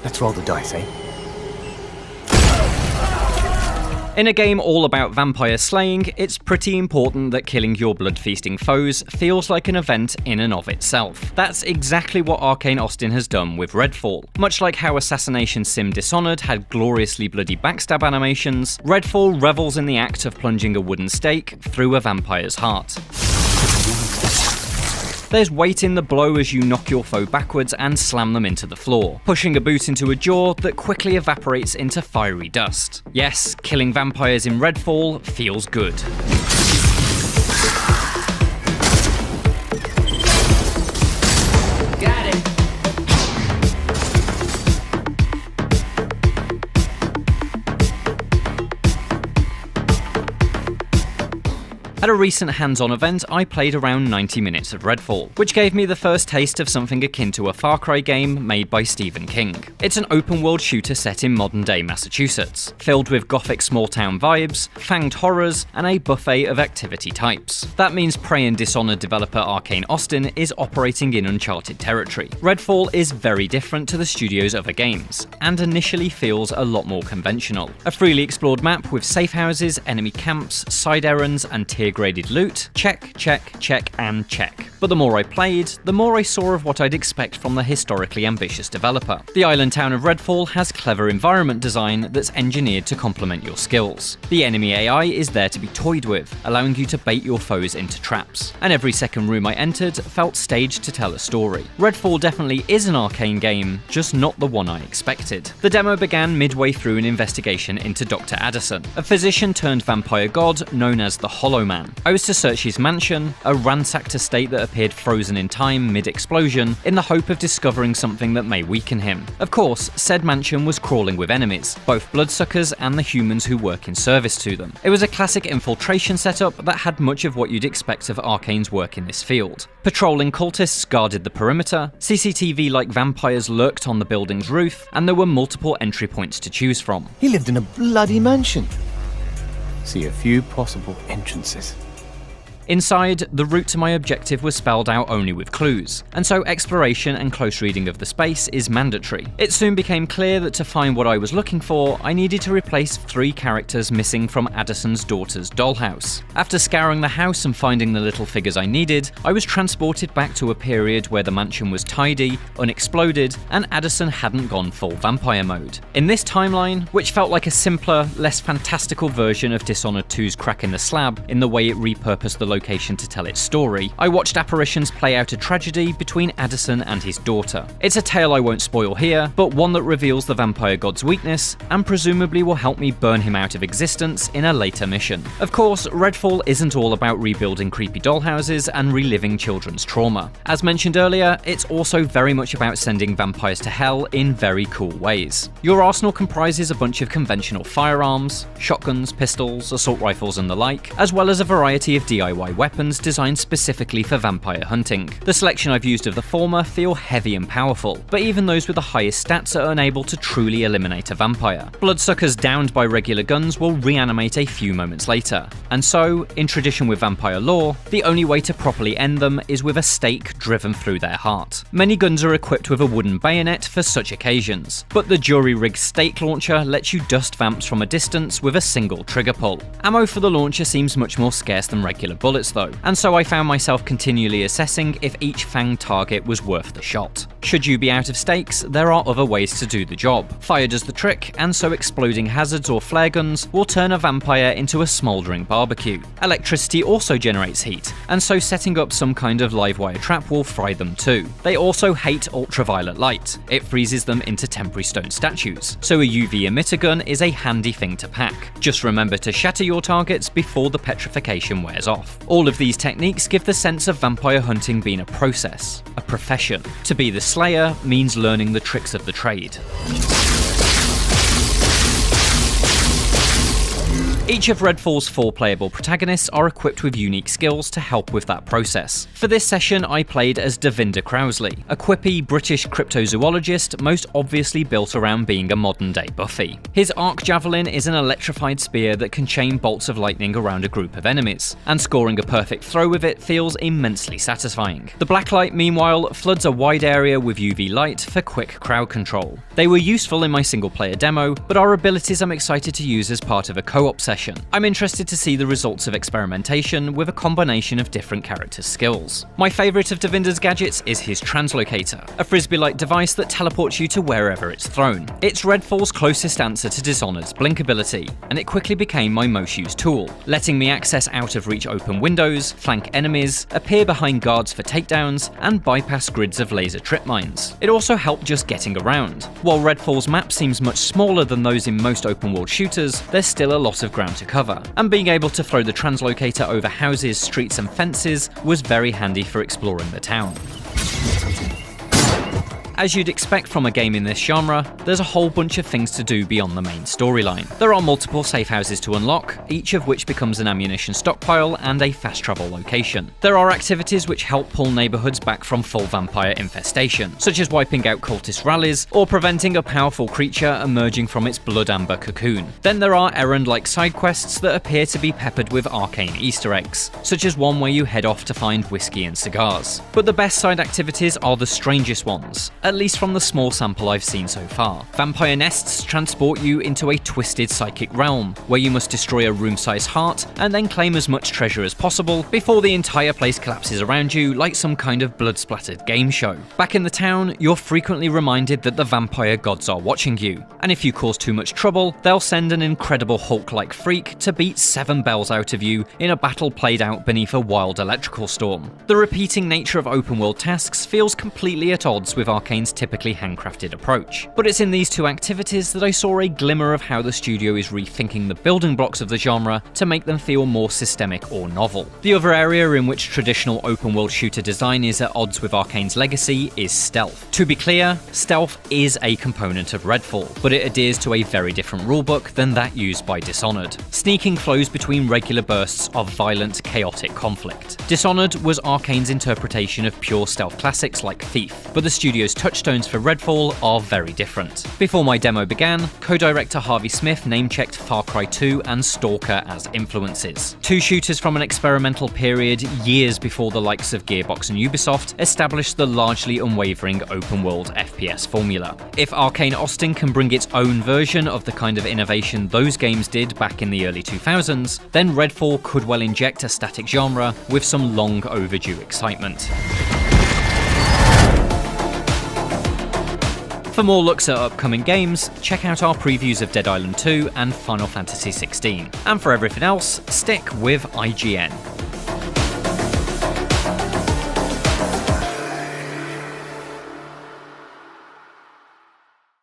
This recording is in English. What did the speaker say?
Let's roll the dice, eh? In a game all about vampire slaying, it's pretty important that killing your blood-feasting foes feels like an event in and of itself. That's exactly what Arcane Austin has done with Redfall. Much like how assassination sim Dishonored had gloriously bloody backstab animations, Redfall revels in the act of plunging a wooden stake through a vampire's heart. There's weight in the blow as you knock your foe backwards and slam them into the floor, pushing a boot into a jaw that quickly evaporates into fiery dust. Yes, killing vampires in Redfall feels good. At a recent hands-on event, I played around 90 minutes of Redfall, which gave me the first taste of something akin to a Far Cry game made by Stephen King. It's an open-world shooter set in modern-day Massachusetts, filled with gothic small-town vibes, fanged horrors, and a buffet of activity types. That means Prey and Dishonored developer Arcane Austin is operating in uncharted territory. Redfall is very different to the studio's other games, and initially feels a lot more conventional. A freely explored map with safe houses, enemy camps, side errands, and tier-graded loot. Check, check, check, and check. But the more I played, the more I saw of what I'd expect from the historically ambitious developer. The island town of Redfall has clever environment design that's engineered to complement your skills. The enemy AI is there to be toyed with, allowing you to bait your foes into traps. And every second room I entered felt staged to tell a story. Redfall definitely is an Arcane game, just not the one I expected. The demo began midway through an investigation into Dr. Addison, a physician turned vampire god known as the Hollow Man. I was to search his mansion, a ransacked estate that appeared frozen in time mid-explosion, in the hope of discovering something that may weaken him. Of course, said mansion was crawling with enemies, both bloodsuckers and the humans who work in service to them. It was a classic infiltration setup that had much of what you'd expect of Arcane's work in this field. Patrolling cultists guarded the perimeter, CCTV-like vampires lurked on the building's roof, and there were multiple entry points to choose from. He lived in a bloody mansion. See a few possible entrances. Inside, the route to my objective was spelled out only with clues, and so exploration and close reading of the space is mandatory. It soon became clear that to find what I was looking for, I needed to replace 3 characters missing from Addison's daughter's dollhouse. After scouring the house and finding the little figures I needed, I was transported back to a period where the mansion was tidy, unexploded, and Addison hadn't gone full vampire mode. In this timeline, which felt like a simpler, less fantastical version of Dishonored 2's Crack in the Slab in the way it repurposed the location to tell its story, I watched apparitions play out a tragedy between Addison and his daughter. It's a tale I won't spoil here, but one that reveals the vampire god's weakness, and presumably will help me burn him out of existence in a later mission. Of course, Redfall isn't all about rebuilding creepy dollhouses and reliving children's trauma. As mentioned earlier, it's also very much about sending vampires to hell in very cool ways. Your arsenal comprises a bunch of conventional firearms, shotguns, pistols, assault rifles and the like, as well as a variety of DIY weapons designed specifically for vampire hunting. The selection I've used of the former feel heavy and powerful, but even those with the highest stats are unable to truly eliminate a vampire. Bloodsuckers downed by regular guns will reanimate a few moments later, and so, in tradition with vampire lore, the only way to properly end them is with a stake driven through their heart. Many guns are equipped with a wooden bayonet for such occasions, but the jury-rigged stake launcher lets you dust vamps from a distance with a single trigger pull. Ammo for the launcher seems much more scarce than regular bullets though, and so I found myself continually assessing if each fanged target was worth the shot. Should you be out of stakes, there are other ways to do the job. Fire does the trick, and so exploding hazards or flare guns will turn a vampire into a smouldering barbecue. Electricity also generates heat, and so setting up some kind of live wire trap will fry them too. They also hate ultraviolet light. It freezes them into temporary stone statues, so a UV emitter gun is a handy thing to pack. Just remember to shatter your targets before the petrification wears off. All of these techniques give the sense of vampire hunting being a process, a profession. To be the slayer means learning the tricks of the trade. Each of Redfall's 4 playable protagonists are equipped with unique skills to help with that process. For this session, I played as Davinder Crowsley, a quippy British cryptozoologist most obviously built around being a modern-day Buffy. His arc javelin is an electrified spear that can chain bolts of lightning around a group of enemies, and scoring a perfect throw with it feels immensely satisfying. The Blacklight, meanwhile, floods a wide area with UV light for quick crowd control. They were useful in my single-player demo, but are abilities I'm excited to use as part of a co-op session. I'm interested to see the results of experimentation with a combination of different characters' skills. My favourite of Davinder's gadgets is his translocator, a frisbee-like device that teleports you to wherever it's thrown. It's Redfall's closest answer to Dishonored's blink ability, and it quickly became my most used tool, letting me access out-of-reach open windows, flank enemies, appear behind guards for takedowns, and bypass grids of laser trip mines. It also helped just getting around. While Redfall's map seems much smaller than those in most open-world shooters, there's still a lot of ground to cover, and being able to throw the translocator over houses, streets and fences was very handy for exploring the town. As you'd expect from a game in this genre, there's a whole bunch of things to do beyond the main storyline. There are multiple safe houses to unlock, each of which becomes an ammunition stockpile and a fast travel location. There are activities which help pull neighbourhoods back from full vampire infestation, such as wiping out cultist rallies or preventing a powerful creature emerging from its blood amber cocoon. Then there are errand-like side quests that appear to be peppered with arcane Easter eggs, such as one where you head off to find whiskey and cigars. But the best side activities are the strangest ones, at least from the small sample I've seen so far. Vampire nests transport you into a twisted psychic realm, where you must destroy a room-sized heart and then claim as much treasure as possible before the entire place collapses around you like some kind of blood-splattered game show. Back in the town, you're frequently reminded that the vampire gods are watching you, and if you cause too much trouble, they'll send an incredible Hulk-like freak to beat 7 bells out of you in a battle played out beneath a wild electrical storm. The repeating nature of open-world tasks feels completely at odds with Arcane's typically handcrafted approach. But it's in these 2 activities that I saw a glimmer of how the studio is rethinking the building blocks of the genre to make them feel more systemic or novel. The other area in which traditional open-world shooter design is at odds with Arcane's legacy is stealth. To be clear, stealth is a component of Redfall, but it adheres to a very different rulebook than that used by Dishonored. Sneaking flows between regular bursts of violent, chaotic conflict. Dishonored was Arcane's interpretation of pure stealth classics like Thief, but the studio's touchstones for Redfall are very different. Before my demo began, co-director Harvey Smith name-checked Far Cry 2 and Stalker as influences. 2 shooters from an experimental period years before the likes of Gearbox and Ubisoft established the largely unwavering open-world FPS formula. If Arcane Austin can bring its own version of the kind of innovation those games did back in the early 2000s, then Redfall could well inject a static genre with some long overdue excitement. For more looks at upcoming games, check out our previews of Dead Island 2 and Final Fantasy XVI. And for everything else, stick with IGN.